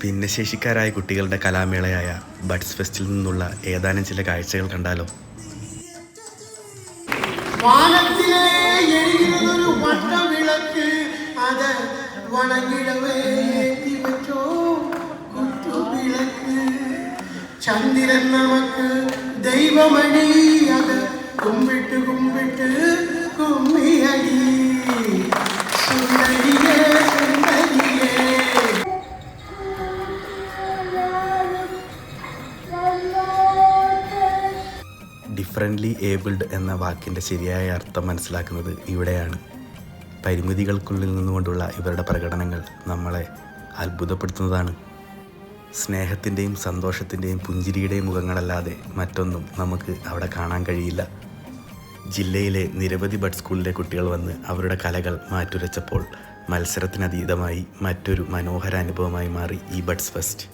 ഭിന്നശേഷിക്കാരായ കുട്ടികളുടെ കലാമേളയായ ബഡ്സ് ഫെസ്റ്റിൽ നിന്നുള്ള ഏതാനും ചില കാഴ്ചകൾ കണ്ടാലോ? വാനത്തിലെ എരിയുന്നൊരു വട്ടവിളക്ക് അത് വണങ്ങിടവേ ഏറ്റിവച്ചോ കുത്തുവിളക്ക് ചന്ദ്രൻ നമുക്ക് ദൈവമണി അത് കുമ്പിട്ട് കുമ്പിട്ട് കുമ്മിയടി സുന്ദരിയേ സുന്ദരിയേ. ഡിഫറൻ്റ്ലി ഏബിൾഡ് എന്ന വാക്കിൻ്റെ ശരിയായ അർത്ഥം മനസ്സിലാക്കുന്നത് ഇവിടെയാണ്. പരിമിതികൾക്കുള്ളിൽ നിന്നുകൊണ്ടുള്ള ഇവരുടെ പ്രകടനങ്ങൾ നമ്മളെ അത്ഭുതപ്പെടുത്തുന്നതാണ്. സ്നേഹത്തിൻ്റെയും സന്തോഷത്തിൻ്റെയും പുഞ്ചിരിയുടെയും മുഖങ്ങളല്ലാതെ മറ്റൊന്നും നമുക്ക് അവിടെ കാണാൻ കഴിയില്ല. ജില്ലയിലെ നിരവധി ബഡ് സ്കൂളിലെ കുട്ടികൾ വന്ന് അവരുടെ കലകൾ മാറ്റുരച്ചപ്പോൾ മത്സരത്തിനതീതമായി മറ്റൊരു മനോഹര അനുഭവമായി മാറി ഈ ബഡ്സ് ഫെസ്റ്റ്.